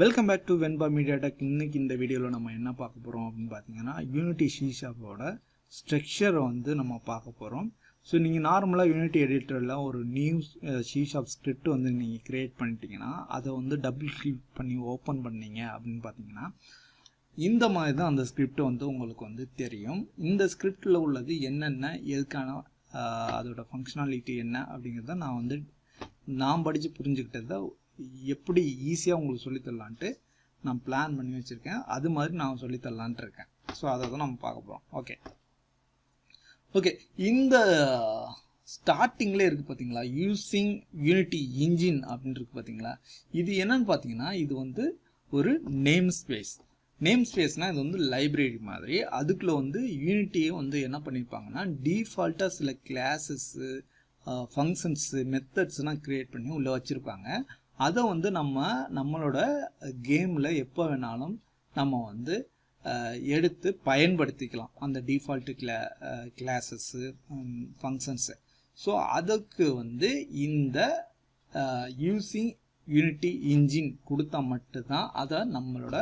Welcome back to Venba Media Tech. இன்னைக்கு இந்த வீடியோவில் நம்ம என்ன பார்க்க போகிறோம் அப்படின்னு பார்த்தீங்கன்னா, யூனிட்டி சி ஷார்ப்போட ஸ்ட்ரக்சரை வந்து நம்ம பார்க்க போகிறோம். ஸோ நீங்கள் நார்மலாக யூனிட்டி எடிட்டரில் ஒரு நியூ சி ஷார்ப் ஸ்கிரிப்ட் வந்து நீங்கள் க்ரியேட் பண்ணிட்டீங்கன்னா, அதை வந்து டபுள் கிளிக் பண்ணி ஓப்பன் பண்ணீங்க அப்படின்னு பார்த்தீங்கன்னா, இந்த மாதிரி தான் அந்த ஸ்கிரிப்ட் வந்து உங்களுக்கு வந்து தெரியும். இந்த ஸ்கிரிப்டில் உள்ளது என்னென்ன, எதுக்கான அதோட ஃபங்க்ஷனாலிட்டி என்ன அப்படிங்கிறத நான் படித்து புரிஞ்சுக்கிட்டதை எப்படி ஈஸியாக உங்களுக்கு சொல்லித்தரலான்ட்டு நான் பிளான் பண்ணி வச்சுருக்கேன். அது மாதிரி நான் சொல்லித்தரலான்ட்டு இருக்கேன். ஸோ அதை தான் நம்ம பார்க்க போகிறோம். ஓகே இந்த ஸ்டார்டிங்கில் இருக்குது பார்த்தீங்களா, யூஸிங் யூனிட்டி இன்ஜின் அப்படின்னு இருக்குது பார்த்தீங்களா. இது என்னன்னு பார்த்தீங்கன்னா, இது வந்து ஒரு நேம் ஸ்பேஸ். நேம் ஸ்பேஸ்னால் இது வந்து லைப்ரரி மாதிரி. அதுக்குள்ளே வந்து யூனிட்டியை வந்து என்ன பண்ணியிருப்பாங்கன்னா, டிஃபால்ட்டாக சில கிளாஸஸ்ஸு, ஃபங்க்ஷன்ஸு, மெத்தட்ஸ்லாம் க்ரியேட் பண்ணி உள்ளே வச்சுருப்பாங்க. அதை வந்து நம்மளோட கேமில் எப்போ வேணாலும் நம்ம வந்து எடுத்து பயன்படுத்திக்கலாம், அந்த டிஃபால்ட்டு கிளாஸஸ்ஸு, ஃபங்க்ஷன்ஸு. ஸோ அதுக்கு வந்து இந்த யூஸிங் யூனிட்டி இன்ஜின் கொடுத்தா மட்டும்தான் அதை நம்மளோட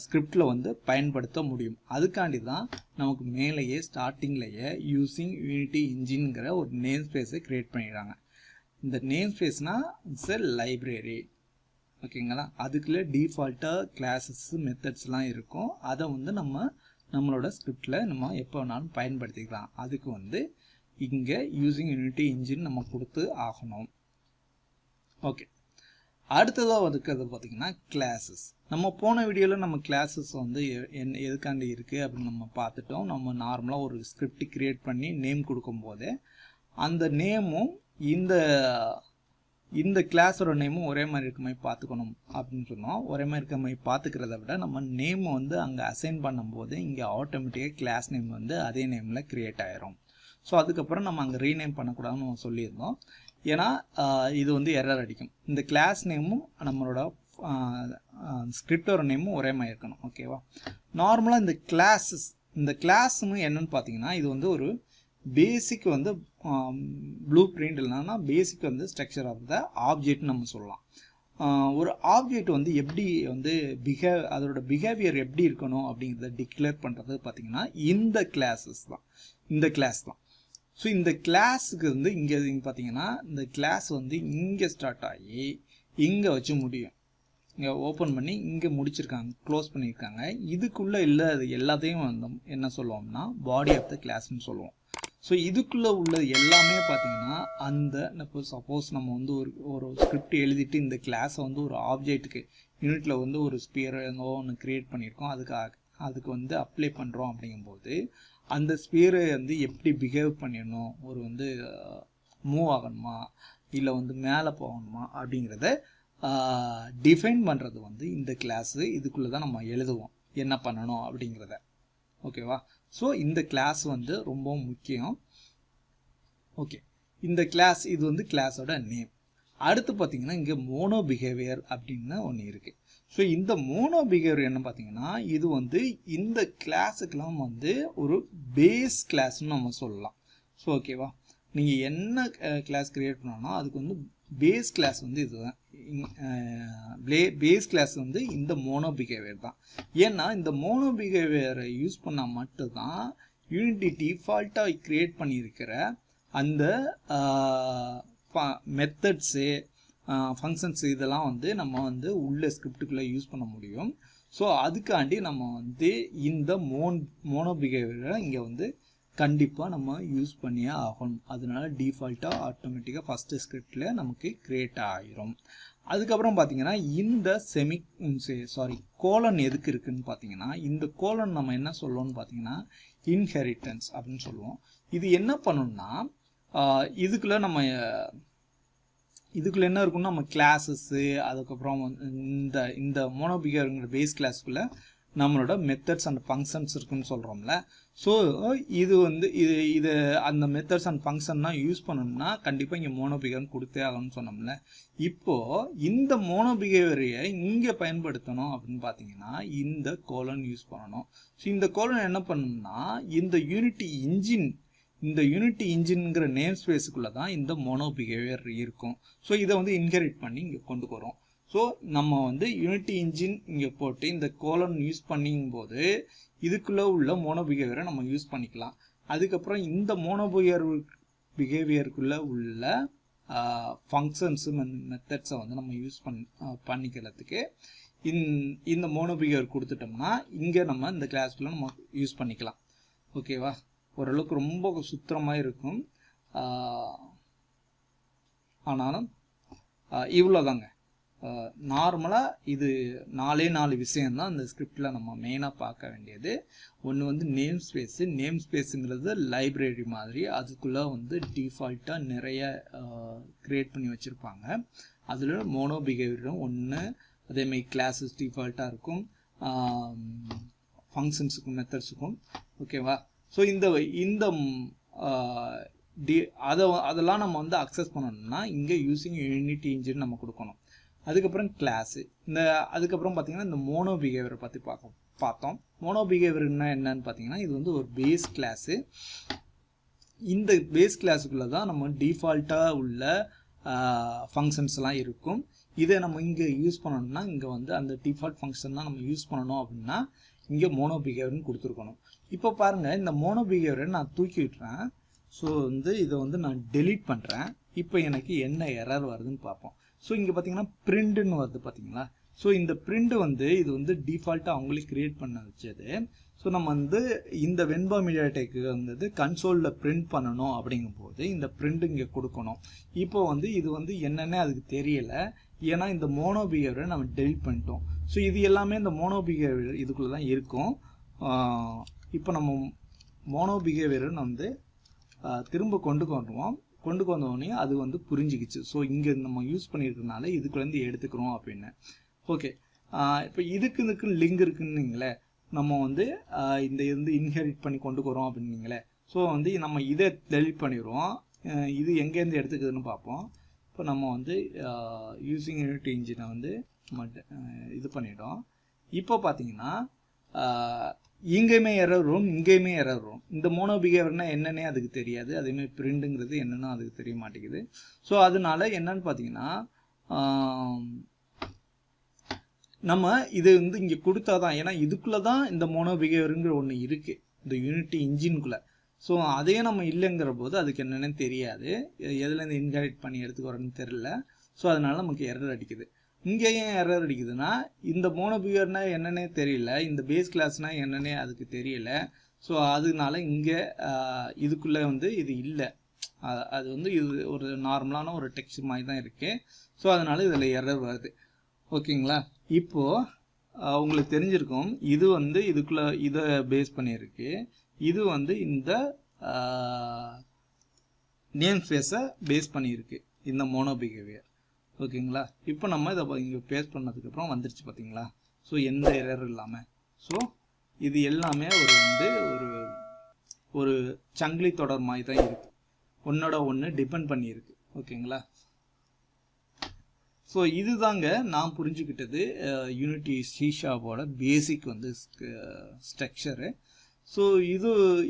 ஸ்கிரிப்டில் வந்து பயன்படுத்த முடியும். அதுக்காண்டி தான் நமக்கு மேலேயே ஸ்டார்டிங்லேயே யூஸிங் யூனிட்டி இன்ஜின்ங்கிற ஒரு நேம் ஸ்பேஸை க்ரியேட் பண்ணிடுறாங்க. இந்த நேம் ஸ்பேஸ்னால் இட்ஸ் எ லைப்ரரி, ஓகேங்களா. அதுக்குள்ளே டிஃபால்ட்டாக கிளாஸஸ், மெத்தட்ஸ்லாம் இருக்கும். அதை வந்து நம்மளோட ஸ்கிரிப்டில் நம்ம எப்போ வேணாலும் பயன்படுத்திக்கலாம். அதுக்கு வந்து இங்கே யூஸிங் யூனிட்டி இன்ஜின் நம்ம கொடுத்து ஆகணும். ஓகே, அடுத்ததாக இருக்கிறது பார்த்திங்கன்னா கிளாஸஸ். நம்ம போன வீடியோவில் நம்ம கிளாஸஸ் வந்து எதுக்காண்டி இருக்குது அப்படின்னு நம்ம பார்த்துட்டோம். நம்ம நார்மலாக ஒரு ஸ்கிரிப்ட் க்ரியேட் பண்ணி நேம் கொடுக்கும்போதே அந்த நேமும் இந்த கிளாஸோட நேமும் ஒரே மாதிரி இருக்க மாதிரி பார்த்துக்கணும் அப்படின்னு சொன்னோம். ஒரே மாதிரி இருக்க மாதிரி பார்த்துக்கிறத விட நம்ம நேம் வந்து அங்கே அசைன் பண்ணும்போது இங்கே ஆட்டோமேட்டிக்காக கிளாஸ் நேம் வந்து அதே நேமில் க்ரியேட் ஆயிரும். ஸோ அதுக்கப்புறம் நம்ம அங்கே ரீநேம் பண்ணக்கூடாதுன்னு நம்ம சொல்லியிருந்தோம். ஏன்னா இது வந்து எரர் அடிக்கும். இந்த கிளாஸ் நேமும் நம்மளோட ஸ்கிரிப்டோட நேமும் ஒரே மாதிரி இருக்கணும், ஓகேவா. நார்மலாக இந்த கிளாஸ்னு என்னன்னு பார்த்தீங்கன்னா, இது வந்து ஒரு பேசிக் வந்து ப்ளூ பிரிண்ட் இல்லைன்னா பேசிக் வந்து ஸ்ட்ரக்சர் ஆஃப் த ஆப்ஜெக்ட் நம்ம சொல்லலாம். ஒரு ஆப்ஜெக்ட் வந்து எப்படி வந்து அதோட பிஹேவியர் எப்படி இருக்கணும் அப்படிங்கிறத டிக்ளேர் பண்ணுறது பார்த்திங்கன்னா இந்த கிளாஸ் தான். ஸோ இந்த கிளாஸுக்கு வந்து இங்கே பார்த்தீங்கன்னா, இந்த கிளாஸ் வந்து இங்கே ஸ்டார்ட் ஆகி இங்கே வச்சு முடியும். இங்கே ஓப்பன் பண்ணி இங்கே முடிச்சிருக்காங்க, க்ளோஸ் பண்ணியிருக்காங்க. இதுக்குள்ளே இல்லாத எல்லாத்தையும் வந்து என்ன சொல்லுவோம்னா பாடி ஆஃப் த கிளாஸ்ன்னு சொல்லுவோம். ஸோ இதுக்குள்ளே உள்ளது எல்லாமே பார்த்தீங்கன்னா இப்போ சப்போஸ் நம்ம வந்து ஒரு ஸ்கிரிப்ட் எழுதிட்டு இந்த கிளாஸை வந்து ஒரு ஆப்ஜெக்ட்டுக்கு யூனிட்டில் வந்து ஒரு ஸ்பியர் ஒன்று க்ரியேட் பண்ணியிருக்கோம், அதுக்கு வந்து அப்ளை பண்ணுறோம். அப்படிங்கும்போது அந்த ஸ்பியரை வந்து எப்படி பிஹேவ் பண்ணிடணும், ஒரு வந்து மூவ் ஆகணுமா இல்லை வந்து மேலே போகணுமா அப்படிங்கிறத டிஃபைன் பண்ணுறது வந்து இந்த கிளாஸு. இதுக்குள்ளே தான் நம்ம எழுதுவோம் என்ன பண்ணணும் அப்படிங்கிறத, ஓகேவா. ஸோ இந்த கிளாஸ் வந்து ரொம்ப முக்கியம். ஓகே, இந்த கிளாஸ் இது வந்து கிளாஸோட நேம். அடுத்து பார்த்தீங்கன்னா இங்கே மோனோ பிஹேவியர் அப்படின்னு ஒன்று இருக்குது. ஸோ இந்த மோனோ பிஹேவியர் என்ன பார்த்தீங்கன்னா, இது வந்து இந்த கிளாஸுக்கெல்லாம் வந்து ஒரு பேஸ் கிளாஸ்ன்னு நம்ம சொல்லலாம். ஸோ ஓகேவா, நீங்கள் என்ன கிளாஸ் க்ரியேட் பண்ணோன்னா அதுக்கு வந்து பேஸ் கிளாஸ் வந்து இதுதான். பேஸ் கிளாஸ் வந்து இந்த மோனோ பிஹேவியர் தான். ஏன்னா இந்த மோனோ பிஹேவியரை யூஸ் பண்ணால் மட்டும்தான் யூனிட்டி டிஃபால்ட்டாக க்ரியேட் பண்ணியிருக்கிற அந்த மெத்தட்ஸு, ஃபங்க்ஷன்ஸு இதெல்லாம் வந்து நம்ம வந்து உள்ள ஸ்கிரிப்டுக்குள்ளே யூஸ் பண்ண முடியும். ஸோ அதுக்காண்டி நம்ம வந்து இந்த மோனோ பிஹேவியரை இங்கே வந்து கண்டிப்பாக நம்ம யூஸ் பண்ணியே ஆகணும். அதனால டிஃபால்ட்டாக ஆட்டோமேட்டிக்காக ஃபஸ்ட்டு ஸ்கிரிப்டில் நமக்கு க்ரியேட் ஆகிரும். அதுக்கப்புறம் பார்த்தீங்கன்னா இந்த கோலன் எதுக்கு இருக்குதுன்னு பார்த்தீங்கன்னா, இந்த கோலன் நம்ம என்ன சொல்லுவோம்னு பார்த்தீங்கன்னா இன்ஹெரிட்டன்ஸ் அப்படின்னு சொல்லுவோம். இது என்ன பண்ணணும்னா, இதுக்குள்ளே என்ன இருக்குன்னா நம்ம கிளாஸஸ்ஸு, அதுக்கப்புறம் இந்த மோனோபிஹேவியர்ங்கிற பேஸ் கிளாஸ்க்குள்ளே நம்மளோட மெத்தட்ஸ் அண்ட் ஃபங்க்ஷன்ஸ் இருக்குன்னு சொல்கிறோம்ல. ஸோ இது வந்து இது அந்த மெத்தட்ஸ் அண்ட் ஃபங்க்ஷன்னா யூஸ் பண்ணணும்னா கண்டிப்பாக இங்கே மோனோபிஹேவியர் கொடுத்தே ஆகணும்னு சொன்னோம்ல. இப்போது இந்த மோனோபிஹேவியரை இங்கே பயன்படுத்தணும் அப்படின்னு பார்த்தீங்கன்னா இந்த கோலன் யூஸ் பண்ணணும். ஸோ இந்த கோலன் என்ன பண்ணணும்னா இந்த யூனிட்டி இன்ஜின்ங்கிற நேம் ஸ்பேஸுக்குள்ளே தான் இந்த மோனோ பிஹேவியர் இருக்கும். ஸோ இதை வந்து இன்ஹெரிட் பண்ணி இங்கே கொண்டு வரோம். ஸோ நம்ம வந்து யூனிட்டி இன்ஜின் இங்கே போட்டு இந்த கோலன் யூஸ் பண்ணிங்கும்போது இதுக்குள்ளே உள்ள மோனோ பிஹேவியரை நம்ம யூஸ் பண்ணிக்கலாம். அதுக்கப்புறம் இந்த மோனோ பிஹேவியருக்குள்ளே உள்ள ஃபங்க்ஷன்ஸு மெத்தட்ஸை வந்து நம்ம யூஸ் பண்ணிக்கிறதுக்கு இந்த மோனோ பிஹேவியர் கொடுத்துட்டோம்னா இங்கே நம்ம இந்த கிளாஸ்க்குள்ளே நம்ம யூஸ் பண்ணிக்கலாம். ஓகேவா? ஓரளவுக்கு ரொம்ப சுத்தமாக இருக்கும். ஆனாலும் இவ்வளோதாங்க. நார்மலாக இது 4 விஷயம்தான் இந்த ஸ்கிரிப்டில் நம்ம மெயினாக பார்க்க வேண்டியது. ஒன்று வந்து நேம் ஸ்பேஸு. நேம் ஸ்பேஸுங்கிறது லைப்ரரி மாதிரி, அதுக்குள்ளே வந்து டிஃபால்ட்டாக நிறைய க்ரியேட் பண்ணி வச்சுருப்பாங்க. அதில் மோனோ பிஹேவியரும் ஒன்று, அதேமாதிரி கிளாஸஸ் டிஃபால்ட்டாக இருக்கும், ஃபங்க்ஷன்ஸுக்கும் மெத்தட்ஸுக்கும். ஓகேவா? ஸோ இந்த அதெல்லாம் நம்ம வந்து அக்சஸ் பண்ணணும்னா இங்கே யூஸிங் யூனிட்டி இன்ஜின் நம்ம கொடுக்கணும். அதுக்கப்புறம் கிளாஸு. அதுக்கப்புறம் பார்த்தீங்கன்னா இந்த மோனோ பிஹேவியரை பற்றி பார்த்தோம். மோனோ பிஹேவியர்னா என்னன்னு பார்த்தீங்கன்னா இது வந்து ஒரு பேஸ் கிளாஸு. இந்த பேஸ் கிளாஸுக்குள்ளே தான் நம்ம டிஃபால்ட்டாக உள்ள ஃபங்க்ஷன்ஸ்லாம் இருக்கும். இதை நம்ம இங்கே யூஸ் பண்ணணும்னா இங்கே வந்து அந்த டிஃபால்ட் ஃபங்க்ஷன் தான் நம்ம யூஸ் பண்ணணும் அப்படின்னா இங்கே மோனோ பிஹேவியர்னு கொடுத்துருக்கணும். இப்போ பாருங்கள், இந்த மோனோ பிஹேவியரை நான் தூக்கி விட்டுறேன். ஸோ வந்து இதை வந்து நான் டெலீட் பண்ணுறேன். இப்போ எனக்கு என்ன எரர் வருதுன்னு பார்ப்போம். ஸோ இங்கே பார்த்தீங்கன்னா பிரிண்ட்னு வருது பார்த்தீங்களா? ஸோ இந்த பிரிண்ட் வந்து இது வந்து டிஃபால்ட்டாக அவங்களே கிரியேட் பண்ண வச்சது. ஸோ நம்ம வந்து இந்த வெண்பா மீடியா டெக்கு வந்து கன்சோலில் பிரிண்ட் பண்ணணும் அப்படிங்கும்போது இந்த பிரிண்ட் இங்கே கொடுக்கணும். இப்போ வந்து இது வந்து என்னென்ன அதுக்கு தெரியலை, ஏன்னா இந்த மோனோ பிஹேவியரை நம்ம டெலிட் பண்ணிட்டோம். ஸோ இது எல்லாமே இந்த மோனோ பிஹேவியர் இதுக்குள்ளே தான் இருக்கும். இப்போ நம்ம மோனோ பிஹேவியரை வந்து திரும்ப கொண்டு வந்தோடனே அது வந்து புரிஞ்சிக்கிச்சு. ஸோ இங்கே நம்ம யூஸ் பண்ணியிருக்கனால இதுக்குள்ளேருந்து எடுத்துக்கிறோம் அப்படின்னு. ஓகே, இப்போ இதுக்கு லிங்க் இருக்குன்னுங்களே, நம்ம வந்து இந்த வந்து இன்ஹெரிட் பண்ணி கொண்டு வரோம் அப்படின்னீங்களே. ஸோ வந்து நம்ம இதை டெலிட் பண்ணிடுவோம். இது எங்கேருந்து எடுத்துக்குதுன்னு பார்ப்போம். இப்போ நம்ம வந்து யூஸிங் யூனிட்டி இன்ஜினை வந்து இது பண்ணிட்டோம். இப்போ பார்த்தீங்கன்னா இங்கேயுமே எரர் வரும், இங்கேயுமே எரர் வரும். இந்த மோனோ பிஹேவியர்னா என்னன்னே அதுக்கு தெரியாது, அதேமாதிரி பிரிண்ட்டுங்கிறது என்னன்னு அதுக்கு தெரிய மாட்டேங்குது. ஸோ அதனால என்னன்னு பார்த்தீங்கன்னா நம்ம இது வந்து இங்கே கொடுத்தா தான், ஏன்னா இதுக்குள்ளே தான் இந்த மோனோ பிஹேவியருங்கிற ஒன்று இருக்குது இந்த யூனிட்டி இன்ஜினுக்குள்ளே. ஸோ அதே நம்ம இல்லைங்கிற போது அதுக்கு என்னென்னு தெரியாது, எதுலேருந்து இன்ஹெரிட் பண்ணி எடுத்துக்கிறோன்னு தெரில. ஸோ அதனால நமக்கு எரர் அடிக்குது. இங்கே ஏன் எரர் அடிக்குதுன்னா இந்த மோனோ பிஹேவியர்னா என்னன்னே தெரியல, இந்த பேஸ் கிளாஸ்னா என்னன்னே அதுக்கு தெரியல. ஸோ அதனால இங்கே இதுக்குள்ளே வந்து இது இல்லை, அது வந்து இது ஒரு நார்மலான ஒரு டெக்ஸ்ட் மாதிரி தான் இருக்குது. ஸோ அதனால இதில் எரர் வருது. ஓகேங்களா? இப்போது உங்களுக்கு தெரிஞ்சிருக்கும், இது வந்து இதுக்குள்ளே இதை பேஸ் பண்ணியிருக்கு, இது வந்து இந்த நேம் ஸ்பேஸை பேஸ் பண்ணியிருக்கு இந்த மோனோ பிஹேவியர். ஓகேங்களா? இப்போ நம்ம இதை இங்கே பேஸ்ட் பண்ணதுக்கப்புறம் வந்துருச்சு பார்த்தீங்களா? ஸோ எந்த எரர் இல்லாமல். ஸோ இது எல்லாமே ஒரு சங்கிலி தொடர் மாதிரி தான் இருக்குது, ஒன்னோட ஒன்று டிபெண்ட் பண்ணியிருக்கு. ஓகேங்களா? ஸோ இதுதாங்க நான் புரிஞ்சுக்கிட்டது யூனிட்டி C# பேசிக் வந்து ஸ்ட்ரக்சரு. ஸோ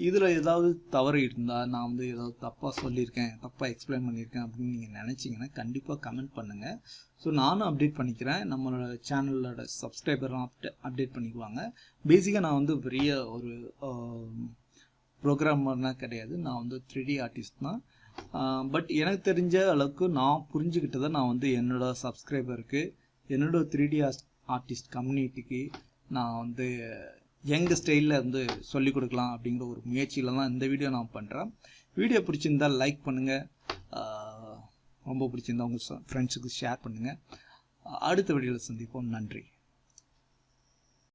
இதில் ஏதாவது தவறு இருந்தால், நான் வந்து ஏதாவது தப்பாக சொல்லியிருக்கேன், தப்பாக எக்ஸ்பிளைன் பண்ணியிருக்கேன் அப்படின்னு நீங்கள் நினச்சிங்கன்னா கண்டிப்பாக கமெண்ட் பண்ணுங்கள். ஸோ நானும் அப்டேட் பண்ணிக்கிறேன், நம்மளோட சேனலோட சப்ஸ்கிரைபர்லாம் அப்டேட் பண்ணிக்குவாங்க. பேசிக்காக நான் வந்து பெரிய ஒரு ப்ரோக்ராமர்னால் கிடையாது, நான் வந்து 3D ஆர்டிஸ்ட் தான். பட் எனக்கு தெரிஞ்ச அளவுக்கு நான் புரிஞ்சுக்கிட்டதை நான் வந்து என்னோட சப்ஸ்கிரைபருக்கு, என்னோட 3D ஆர்டிஸ்ட் கம்யூனிட்டிக்கு நான் வந்து எங்கள் ஸ்டைலில் வந்து சொல்லிக் கொடுக்கலாம் அப்படிங்கிற ஒரு முயற்சியில் தான் இந்த வீடியோ நான் பண்ணுறேன். வீடியோ பிடிச்சிருந்தால் லைக் பண்ணுங்கள், ரொம்ப பிடிச்சிருந்தா உங்கள் ஃப்ரெண்ட்ஸுக்கு ஷேர் பண்ணுங்கள். அடுத்த வீடியோவில் சந்திப்போம். நன்றி.